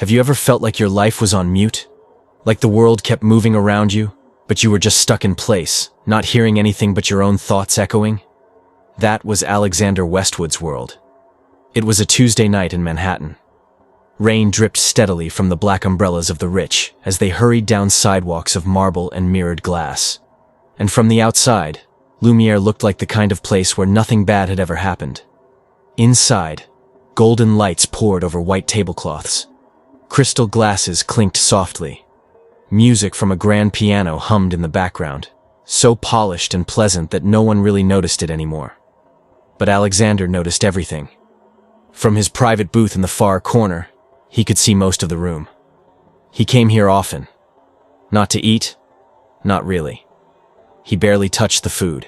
Have you ever felt like your life was on mute? Like the world kept moving around you, but you were just stuck in place, not hearing anything but your own thoughts echoing? That was Alexander Westwood's world. It was a Tuesday night in Manhattan. Rain dripped steadily from the black umbrellas of the rich as they hurried down sidewalks of marble and mirrored glass. And from the outside, Lumiere looked like the kind of place where nothing bad had ever happened. Inside, golden lights poured over white tablecloths. Crystal glasses clinked softly. Music from a grand piano hummed in the background, so polished and pleasant that no one really noticed it anymore. But Alexander noticed everything. From his private booth in the far corner, he could see most of the room. He came here often. Not to eat? Not really. He barely touched the food.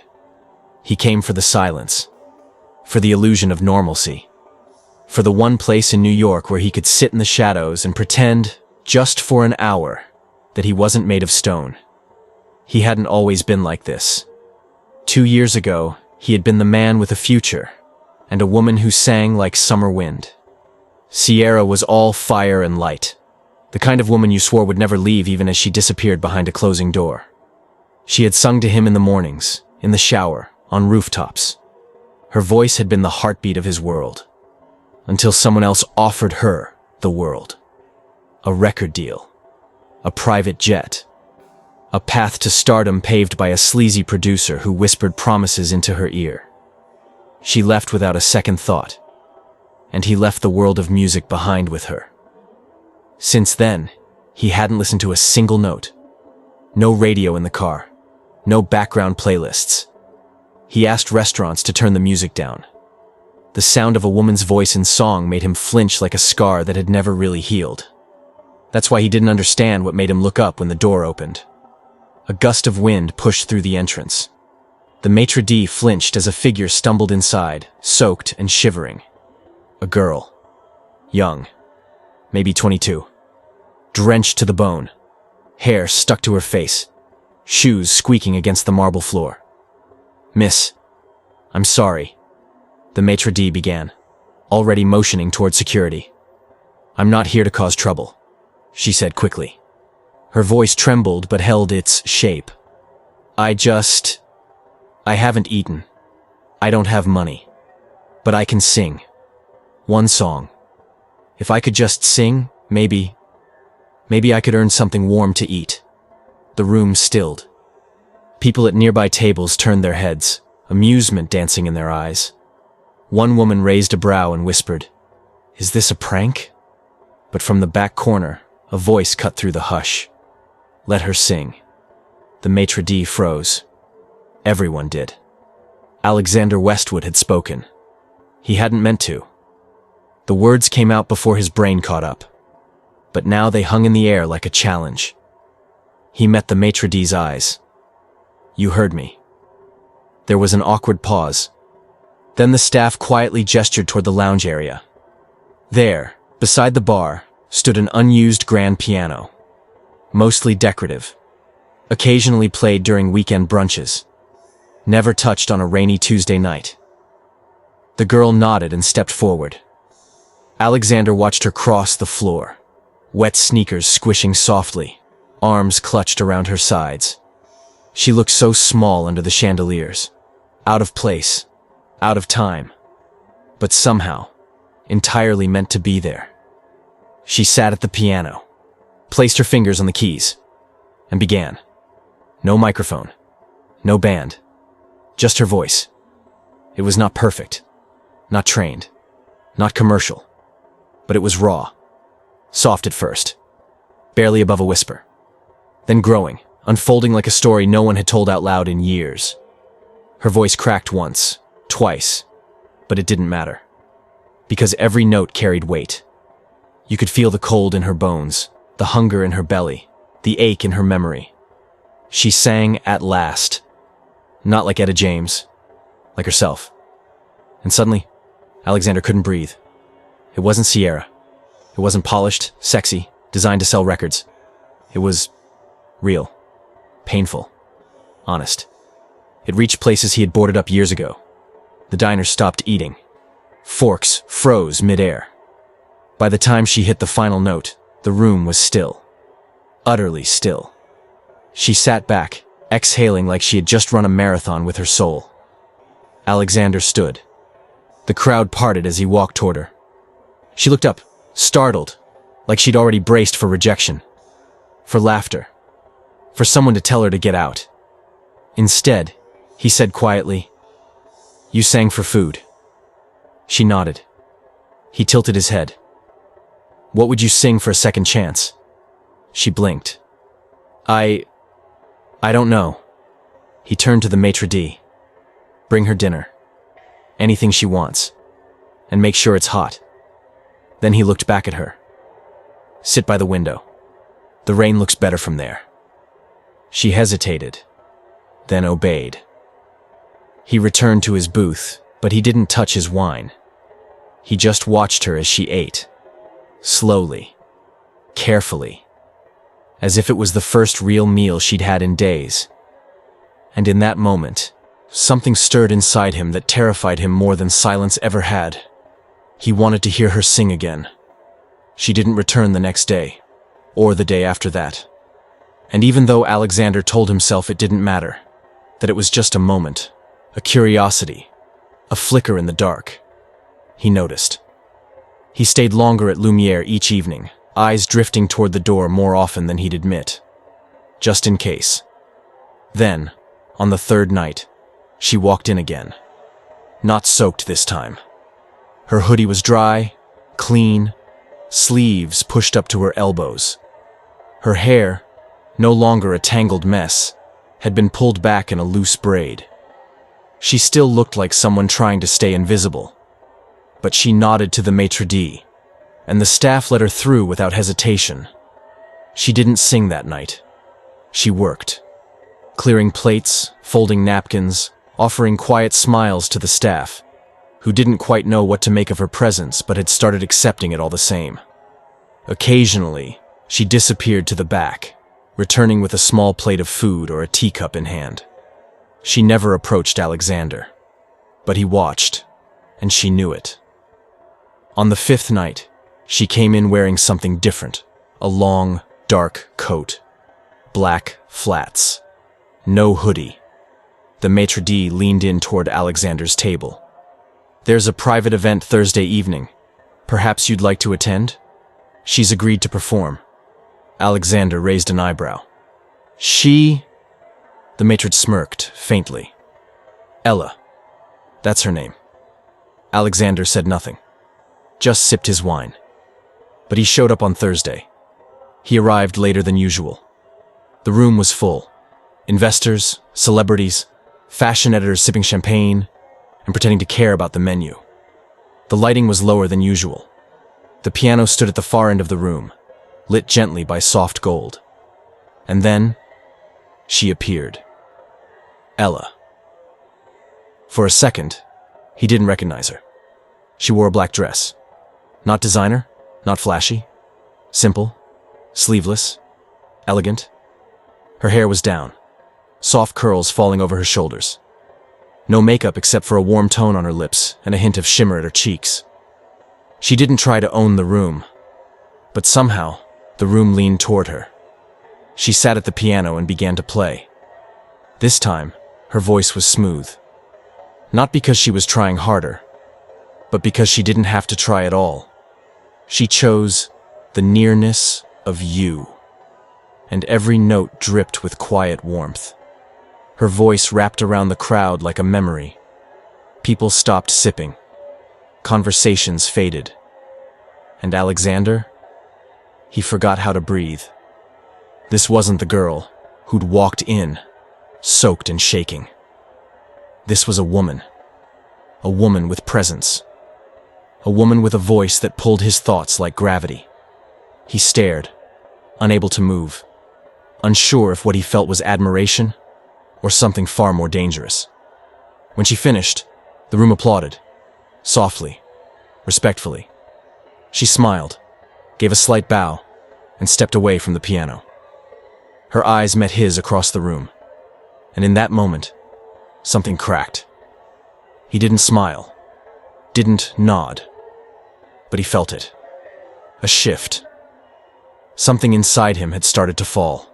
He came for the silence, for the illusion of normalcy, for the one place in New York where he could sit in the shadows and pretend, just for an hour, that he wasn't made of stone. He hadn't always been like this. 2 years ago, he had been the man with a future, and a woman who sang like summer wind. Sierra was all fire and light, the kind of woman you swore would never leave even as she disappeared behind a closing door. She had sung to him in the mornings, in the shower, on rooftops. Her voice had been the heartbeat of his world, until someone else offered her the world. A record deal, a private jet, a path to stardom paved by a sleazy producer who whispered promises into her ear. She left without a second thought, and he left the world of music behind with her. Since then, he hadn't listened to a single note. No radio in the car, no background playlists. He asked restaurants to turn the music down. The sound of a woman's voice in song made him flinch like a scar that had never really healed. That's why he didn't understand what made him look up when the door opened. A gust of wind pushed through the entrance. The maitre d' flinched as a figure stumbled inside, soaked and shivering. A girl. Young. Maybe 22. Drenched to the bone. Hair stuck to her face. Shoes squeaking against the marble floor. "Miss, I'm sorry," the maitre d' began, already motioning toward security. "I'm not here to cause trouble," she said quickly. Her voice trembled but held its shape. I haven't eaten. I don't have money. But I can sing. One song. If I could just sing, maybe I could earn something warm to eat." The room stilled. People at nearby tables turned their heads, amusement dancing in their eyes. One woman raised a brow and whispered, "Is this a prank?" But from the back corner, a voice cut through the hush. "Let her sing." The maitre d' froze. Everyone did. Alexander Westwood had spoken. He hadn't meant to. The words came out before his brain caught up. But now they hung in the air like a challenge. He met the maitre d's eyes. "You heard me." There was an awkward pause. Then the staff quietly gestured toward the lounge area. There, beside the bar, stood an unused grand piano. Mostly decorative. Occasionally played during weekend brunches. Never touched on a rainy Tuesday night. The girl nodded and stepped forward. Alexander watched her cross the floor, wet sneakers squishing softly, arms clutched around her sides. She looked so small under the chandeliers, out of place, out of time, but somehow, entirely meant to be there. She sat at the piano, placed her fingers on the keys, and began. No microphone, no band, just her voice. It was not perfect, not trained, not commercial, but it was raw, soft at first, barely above a whisper, then growing, unfolding like a story no one had told out loud in years. Her voice cracked once, twice, but it didn't matter, because every note carried weight. You could feel the cold in her bones, the hunger in her belly, the ache in her memory. She sang at last, not like Etta James, like herself. And suddenly, Alexander couldn't breathe. It wasn't Sierra. It wasn't polished, sexy, designed to sell records. It was real, painful, honest. It reached places he had boarded up years ago. The diner stopped eating. Forks froze mid-air. By the time she hit the final note, The room was still. Utterly still. She sat back, exhaling like she had just run a marathon with her soul. Alexander stood. The crowd parted as he walked toward her. She looked up, startled, like she'd already braced for rejection, for laughter, for someone to tell her to get out. Instead, he said quietly, "You sang for food." She nodded. He tilted his head. "What would you sing for a second chance?" She blinked. I don't know." He turned to the maitre d'. "Bring her dinner. Anything she wants. And make sure it's hot." Then he looked back at her. "Sit by the window. The rain looks better from there." She hesitated, then obeyed. He returned to his booth, but he didn't touch his wine. He just watched her as she ate. Slowly. Carefully. As if it was the first real meal she'd had in days. And in that moment, something stirred inside him that terrified him more than silence ever had. He wanted to hear her sing again. She didn't return the next day, or the day after that. And even though Alexander told himself it didn't matter, that it was just a moment, a curiosity, a flicker in the dark, he noticed. He stayed longer at Lumiere each evening, eyes drifting toward the door more often than he'd admit, just in case. Then, on the third night, she walked in again. Not soaked this time. Her hoodie was dry, clean, sleeves pushed up to her elbows. Her hair, no longer a tangled mess, had been pulled back in a loose braid. She still looked like someone trying to stay invisible. But she nodded to the maitre d', and the staff let her through without hesitation. She didn't sing that night. She worked. Clearing plates, folding napkins, offering quiet smiles to the staff, who didn't quite know what to make of her presence but had started accepting it all the same. Occasionally, she disappeared to the back, returning with a small plate of food or a teacup in hand. She never approached Alexander, but he watched, and she knew it. On the fifth night, she came in wearing something different, a long, dark coat, black flats, no hoodie. The maitre d' leaned in toward Alexander's table. "There's a private event Thursday evening. Perhaps you'd like to attend? She's agreed to perform." Alexander raised an eyebrow. "She?" The maitre d' smirked, faintly. "Ella. That's her name." Alexander said nothing, just sipped his wine. But he showed up on Thursday. He arrived later than usual. The room was full. Investors, celebrities, fashion editors sipping champagne, and pretending to care about the menu. The lighting was lower than usual. The piano stood at the far end of the room, lit gently by soft gold. And then, she appeared. Ella. For a second, he didn't recognize her. She wore a black dress. Not designer, not flashy. Simple, sleeveless, elegant. Her hair was down, soft curls falling over her shoulders. No makeup except for a warm tone on her lips and a hint of shimmer at her cheeks. She didn't try to own the room, but somehow, the room leaned toward her. She sat at the piano and began to play. This time, her voice was smooth. Not because she was trying harder, but because she didn't have to try at all. She chose the nearness of you, and every note dripped with quiet warmth. Her voice wrapped around the crowd like a memory. People stopped sipping. Conversations faded. And Alexander? He forgot how to breathe. This wasn't the girl who'd walked in, soaked and shaking. This was a woman with presence. A woman with a voice that pulled his thoughts like gravity. He stared, unable to move, unsure if what he felt was admiration or something far more dangerous. When she finished, the room applauded, softly, respectfully. She smiled, gave a slight bow, and stepped away from the piano. Her eyes met his across the room, and in that moment, something cracked. He didn't smile, didn't nod, but he felt it. A shift. Something inside him had started to fall.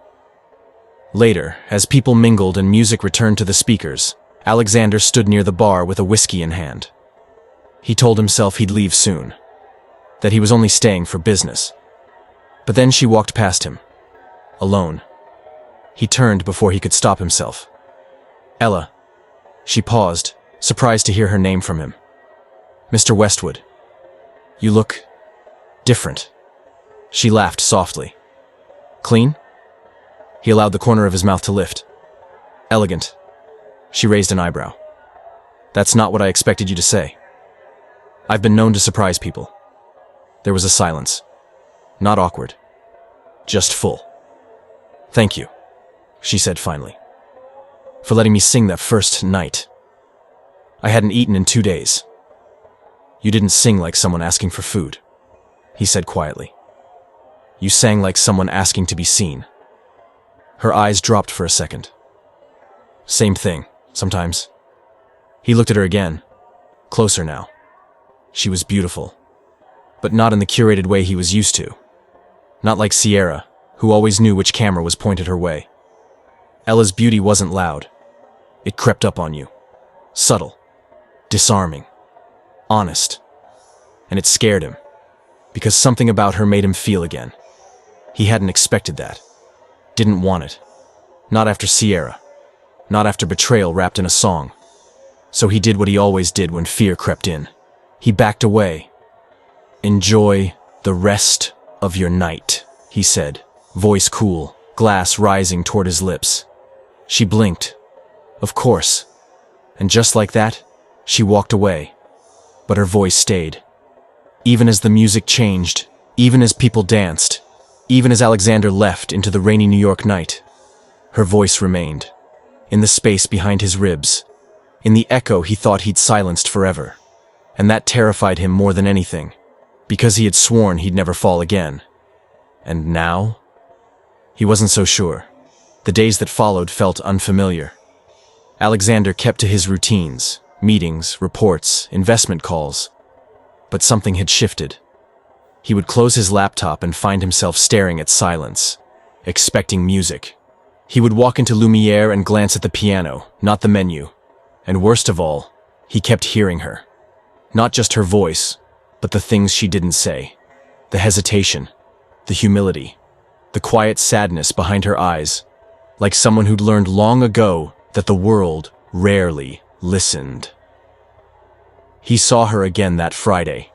Later, as people mingled and music returned to the speakers, Alexander stood near the bar with a whiskey in hand. He told himself he'd leave soon, that he was only staying for business. But then she walked past him, alone. He turned before he could stop himself. Ella. She paused, surprised to hear her name from him. Mr. Westwood. You look different. She laughed softly. Clean? He allowed the corner of his mouth to lift. Elegant. She raised an eyebrow. That's not what I expected you to say. I've been known to surprise people. There was a silence. Not awkward. Just full. Thank you, she said finally, for letting me sing that first night. I hadn't eaten in 2 days. You didn't sing like someone asking for food, he said quietly. You sang like someone asking to be seen. Her eyes dropped for a second. Same thing, sometimes. He looked at her again, closer now. She was beautiful, but not in the curated way he was used to. Not like Sierra, who always knew which camera was pointed her way. Ella's beauty wasn't loud. It crept up on you. Subtle. Disarming. Honest. And it scared him, because something about her made him feel again. He hadn't expected that. Didn't want it. Not after Sierra. Not after betrayal wrapped in a song. So he did what he always did when fear crept in. He backed away. Enjoy the rest of your night, he said, voice cool, glass rising toward his lips. She blinked. Of course. And just like that, she walked away. But her voice stayed. Even as the music changed, even as people danced, even as Alexander left into the rainy New York night, her voice remained. In the space behind his ribs. In the echo he thought he'd silenced forever. And that terrified him more than anything, because he had sworn he'd never fall again. And now? He wasn't so sure. The days that followed felt unfamiliar. Alexander kept to his routines, meetings, reports, investment calls. But something had shifted. He would close his laptop and find himself staring at silence, expecting music. He would walk into Lumiere and glance at the piano, not the menu. And worst of all, he kept hearing her. Not just her voice, but the things she didn't say. The hesitation, the humility, the quiet sadness behind her eyes, like someone who'd learned long ago that the world rarely listened. He saw her again that Friday.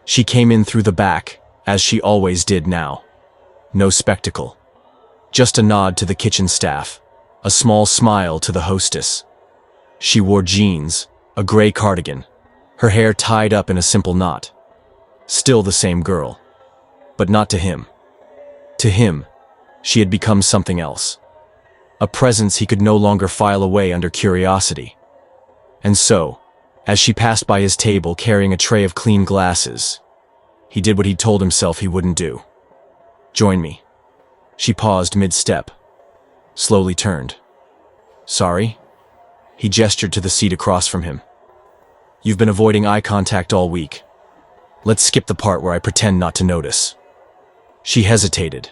She came in through the back, as she always did now. No spectacle. Just a nod to the kitchen staff, a small smile to the hostess. She wore jeans, a gray cardigan, her hair tied up in a simple knot. Still the same girl. But not to him. To him, she had become something else. A presence he could no longer file away under curiosity. And so, as she passed by his table carrying a tray of clean glasses, he did what he'd told himself he wouldn't do. Join me. She paused mid-step, slowly turned. Sorry? He gestured to the seat across from him. You've been avoiding eye contact all week. Let's skip the part where I pretend not to notice. She hesitated.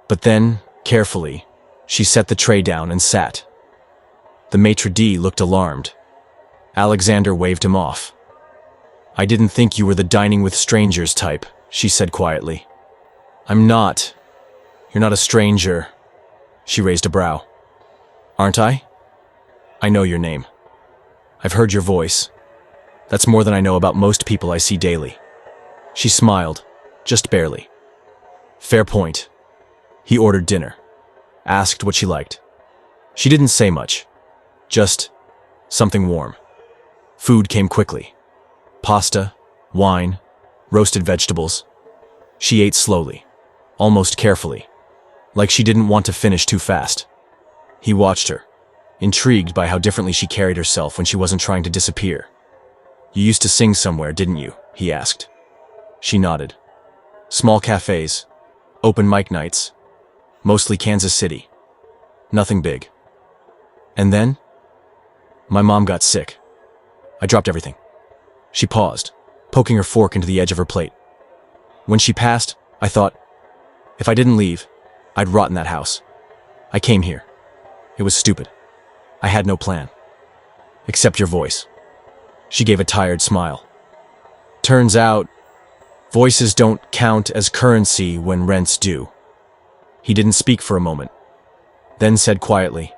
But then, carefully, she set the tray down and sat. The maitre d' looked alarmed. Alexander waved him off. I didn't think you were the dining with strangers type, she said quietly. I'm not. You're not a stranger. She raised a brow. Aren't I? I know your name. I've heard your voice. That's more than I know about most people I see daily. She smiled, just barely. Fair point. He ordered dinner. Asked what she liked. She didn't say much. Just something warm. Food came quickly. Pasta, wine, roasted vegetables. She ate slowly, almost carefully, like she didn't want to finish too fast. He watched her, intrigued by how differently she carried herself when she wasn't trying to disappear. You used to sing somewhere, didn't you? He asked. She nodded. Small cafes, open mic nights, mostly Kansas City. Nothing big. And then? My mom got sick. I dropped everything. She paused, poking her fork into the edge of her plate. When she passed, I thought, If I didn't leave, I'd rot in that house. I came here. It was stupid. I had no plan. Except your voice. She gave a tired smile. Turns out, voices don't count as currency when rents do. He didn't speak for a moment, then said quietly,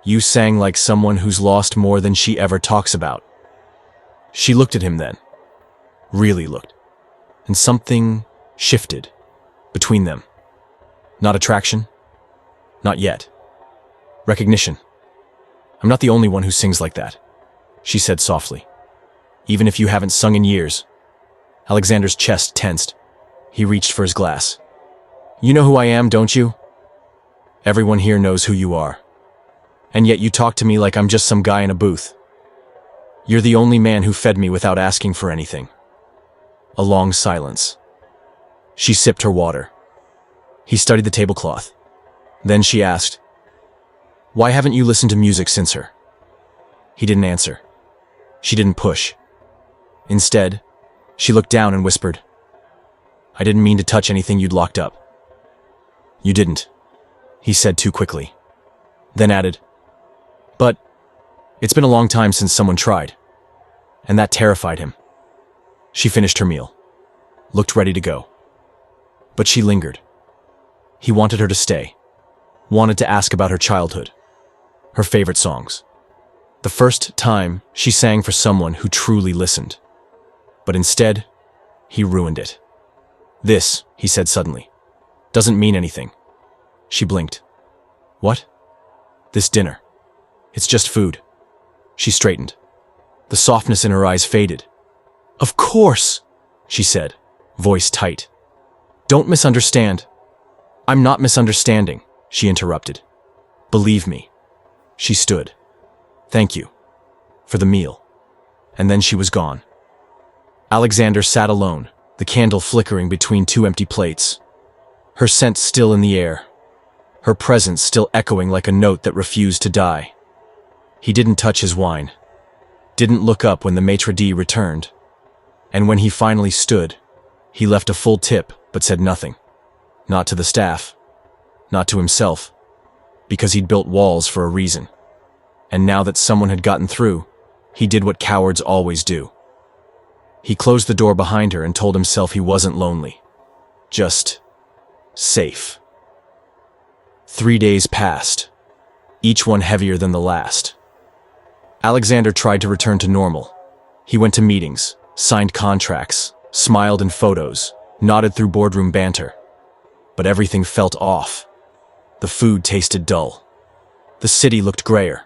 "You sang like someone who's lost more than she ever talks about." She looked at him then. Really looked. And something shifted between them. Not attraction. Not yet. Recognition. "I'm not the only one who sings like that," she said softly. "Even if you haven't sung in years." Alexander's chest tensed. He reached for his glass. "You know who I am, don't you? Everyone here knows who you are. And yet you talk to me like I'm just some guy in a booth. You're the only man who fed me without asking for anything." A long silence. She sipped her water. He studied the tablecloth. Then she asked, "Why haven't you listened to music since her?" He didn't answer. She didn't push. Instead, she looked down and whispered, "I didn't mean to touch anything you'd locked up." "You didn't," he said too quickly. Then added, "But it's been a long time since someone tried." And that terrified him. She finished her meal, looked ready to go. But she lingered. He wanted her to stay, wanted to ask about her childhood, her favorite songs. The first time she sang for someone who truly listened. But instead, he ruined it. "This," he said suddenly, "doesn't mean anything." She blinked. "What?" "This dinner. It's just food." She straightened. The softness in her eyes faded. "Of course," she said, voice tight. "Don't misunderstand." "I'm not misunderstanding," she interrupted. "Believe me." She stood. "Thank you. For the meal." And then she was gone. Alexander sat alone, the candle flickering between two empty plates. Her scent still in the air. Her presence still echoing like a note that refused to die. He didn't touch his wine. Didn't look up when the maitre d' returned. And when he finally stood, he left a full tip but said nothing. Not to the staff. Not to himself. Because he'd built walls for a reason. And now that someone had gotten through, he did what cowards always do. He closed the door behind her and told himself he wasn't lonely. Just safe. 3 days passed, each one heavier than the last. Alexander tried to return to normal. He went to meetings, signed contracts, smiled in photos, nodded through boardroom banter. But everything felt off. The food tasted dull. The city looked grayer.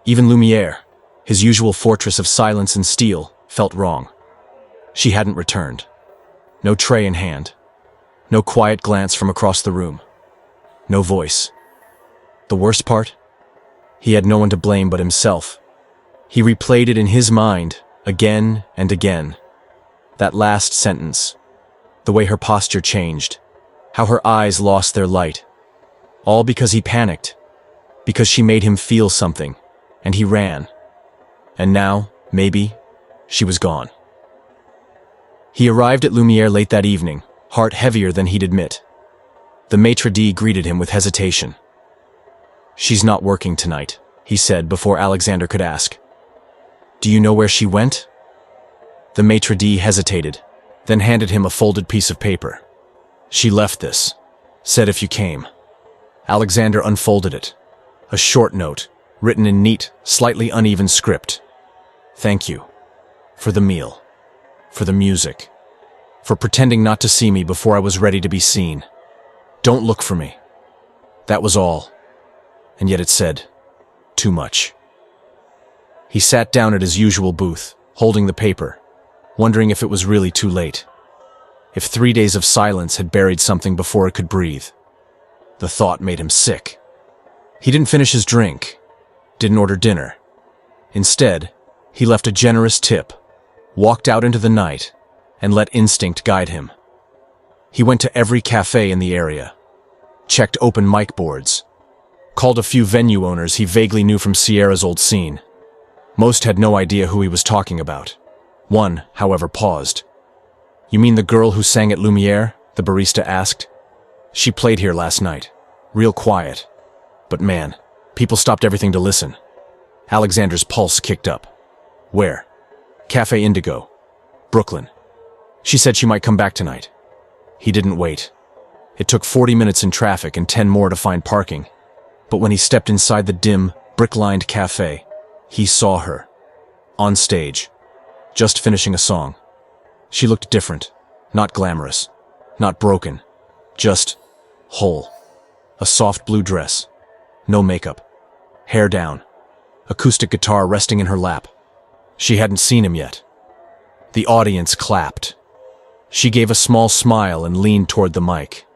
Even Lumiere, his usual fortress of silence and steel, felt wrong. She hadn't returned. No tray in hand. No quiet glance from across the room. No voice. The worst part? He had no one to blame but himself. He replayed it in his mind, again and again. That last sentence. The way her posture changed. How her eyes lost their light. All because he panicked. Because she made him feel something. And he ran. And now, maybe, she was gone. He arrived at Lumiere late that evening, heart heavier than he'd admit. The maitre d' greeted him with hesitation. "She's not working tonight," he said before Alexander could ask. "Do you know where she went?" The maitre d' hesitated, then handed him a folded piece of paper. "She left this. Said if you came." Alexander unfolded it. A short note, written in neat, slightly uneven script. "Thank you. For the meal. For the music. For pretending not to see me before I was ready to be seen. Don't look for me." That was all. And yet it said, too much. He sat down at his usual booth, holding the paper, wondering if it was really too late. If 3 days of silence had buried something before it could breathe. The thought made him sick. He didn't finish his drink, didn't order dinner. Instead, he left a generous tip, walked out into the night, and let instinct guide him. He went to every cafe in the area, checked open mic boards, called a few venue owners he vaguely knew from Sierra's old scene. Most had no idea who he was talking about. One, however, paused. "You mean the girl who sang at Lumiere?" the barista asked. She played here last night. Real quiet. But man, people stopped everything to listen. Alexander's pulse kicked up. Where? Cafe Indigo. Brooklyn. She said she might come back tonight. He didn't wait. It took 40 minutes in traffic and 10 more to find parking. But when he stepped inside the dim, brick-lined cafe, he saw her. On stage. Just finishing a song. She looked different. Not glamorous. Not broken. Just whole. A soft blue dress. No makeup. Hair down. Acoustic guitar resting in her lap. She hadn't seen him yet. The audience clapped. She gave a small smile and leaned toward the mic.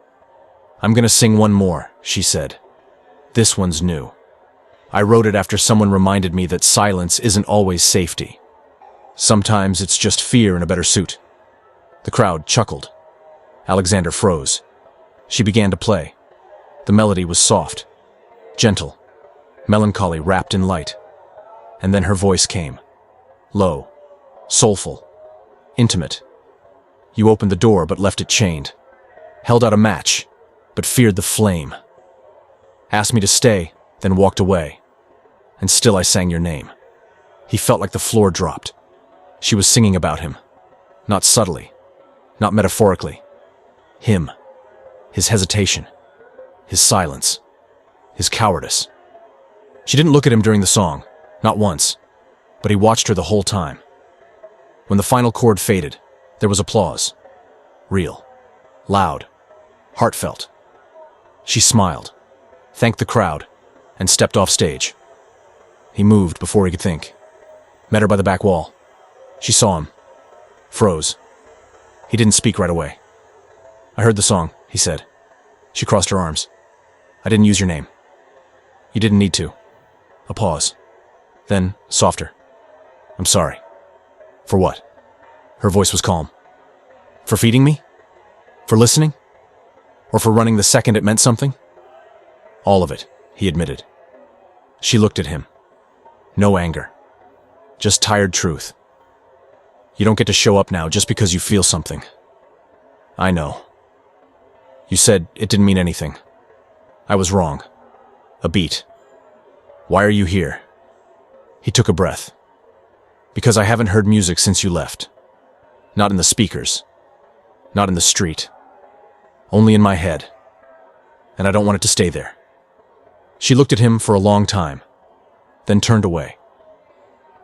"I'm gonna sing one more," she said. "This one's new. I wrote it after someone reminded me that silence isn't always safety. Sometimes it's just fear in a better suit." The crowd chuckled. Alexander froze. She began to play. The melody was soft, gentle, melancholy wrapped in light. And then her voice came. Low, soulful, intimate. You opened the door but left it chained. Held out a match, but feared the flame. Asked me to stay, then walked away. And still I sang your name. He felt like the floor dropped. She was singing about him. Not subtly, not metaphorically. Him. His hesitation. His silence. His cowardice. She didn't look at him during the song, not once, but he watched her the whole time. When the final chord faded, there was applause. Real. Loud. Heartfelt. She smiled, thanked the crowd, and stepped off stage. He moved before he could think. Met her by the back wall. She saw him. Froze. He didn't speak right away. "I heard the song," he said. She crossed her arms. "I didn't use your name." "You didn't need to." A pause. Then, softer. "I'm sorry." "For what?" Her voice was calm. "For feeding me? For listening? Or for running the second it meant something?" "All of it," he admitted. She looked at him. No anger. Just tired truth. "You don't get to show up now just because you feel something." "I know. You said it didn't mean anything. I was wrong. A beat. Why are you here?" He took a breath. "Because I haven't heard music since you left. Not in the speakers. Not in the street. Only in my head. And I don't want it to stay there." She looked at him for a long time, then turned away.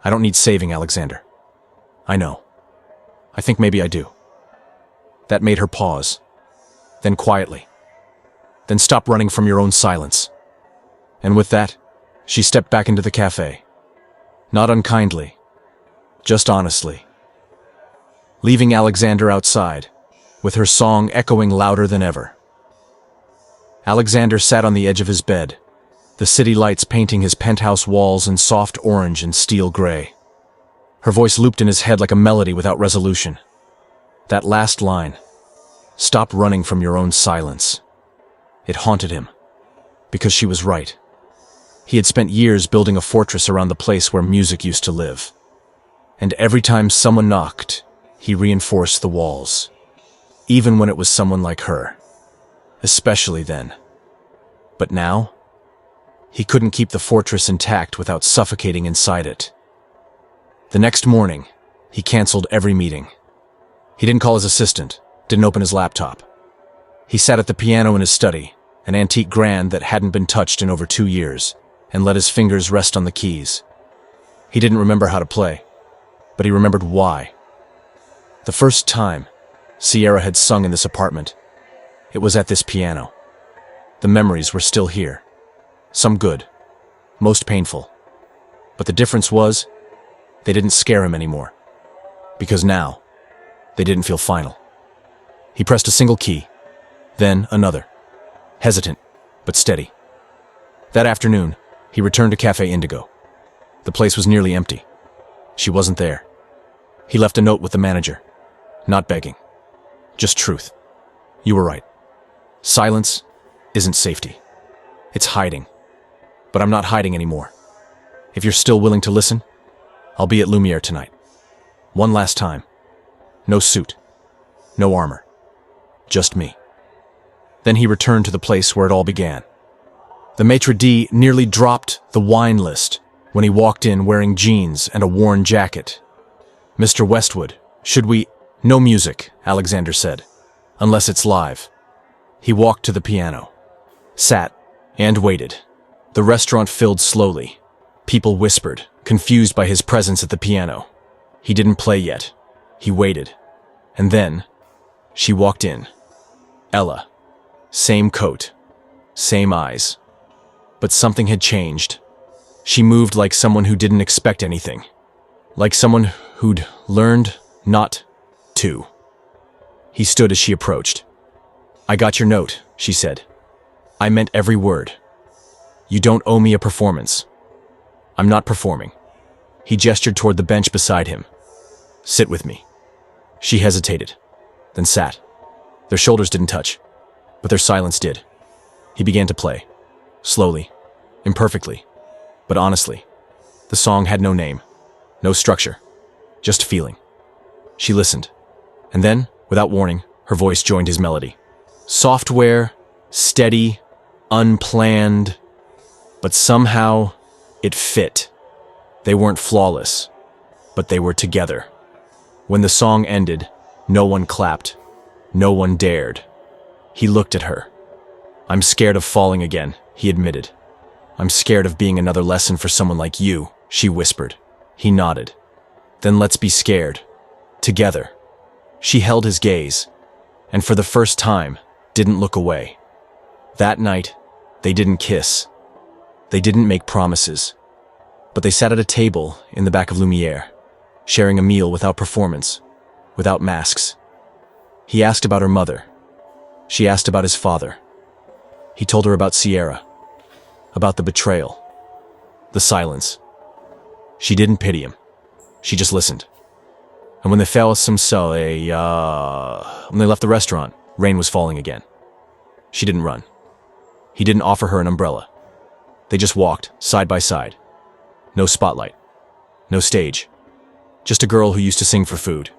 "I don't need saving, Alexander. I know. I think maybe I do." That made her pause. Then quietly. "Then stop running from your own silence." And with that, she stepped back into the cafe. Not unkindly, just honestly. Leaving Alexander outside, with her song echoing louder than ever. Alexander sat on the edge of his bed, the city lights painting his penthouse walls in soft orange and steel gray. Her voice looped in his head like a melody without resolution. That last line, "Stop running from your own silence." It haunted him, because she was right. He had spent years building a fortress around the place where music used to live. And every time someone knocked, he reinforced the walls. Even when it was someone like her. Especially then. But now, he couldn't keep the fortress intact without suffocating inside it. The next morning, he canceled every meeting. He didn't call his assistant, didn't open his laptop. He sat at the piano in his study, an antique grand that hadn't been touched in over 2 years, and let his fingers rest on the keys. He didn't remember how to play, but he remembered why. The first time Sierra had sung in this apartment, it was at this piano. The memories were still here. Some good, most painful. But the difference was, they didn't scare him anymore. Because now, they didn't feel final. He pressed a single key, then another. Hesitant, but steady. That afternoon, he returned to Cafe Indigo. The place was nearly empty. She wasn't there. He left a note with the manager. Not begging. Just truth. "You were right. Silence isn't safety. It's hiding. But I'm not hiding anymore. If you're still willing to listen, I'll be at Lumiere tonight. One last time. No suit. No armor. Just me." Then he returned to the place where it all began. The maitre d' nearly dropped the wine list when he walked in wearing jeans and a worn jacket. "Mr. Westwood, should we—" "No music," Alexander said, "unless it's live." He walked to the piano, sat, and waited. The restaurant filled slowly. People whispered, confused by his presence at the piano. He didn't play yet. He waited. And then, she walked in. Ella. Same coat. Same eyes. But something had changed. She moved like someone who didn't expect anything. Like someone who'd learned not to. He stood as she approached. "I got your note," she said. "I meant every word. You don't owe me a performance. I'm not performing." He gestured toward the bench beside him. "Sit with me." She hesitated, then sat. Their shoulders didn't touch, but their silence did. He began to play, slowly, imperfectly, but honestly. The song had no name, no structure, just feeling. She listened, and then, without warning, her voice joined his melody. Software, steady, unplanned, but somehow it fit. They weren't flawless, but they were together. When the song ended, no one clapped. No one dared. He looked at her. "I'm scared of falling again," he admitted. "I'm scared of being another lesson for someone like you," she whispered. He nodded. "Then let's be scared. Together." She held his gaze, and for the first time, didn't look away. That night, they didn't kiss. They didn't make promises. But they sat at a table in the back of Lumiere, sharing a meal without performance, without masks. He asked about her mother. She asked about his father. He told her about Sierra, about the betrayal, the silence. She didn't pity him. She just listened. And when they fell some when they left the restaurant, rain was falling again. She didn't run. He didn't offer her an umbrella. They just walked, side by side. No spotlight. No stage. Just a girl who used to sing for food.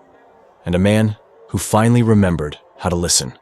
And a man who finally remembered how to listen.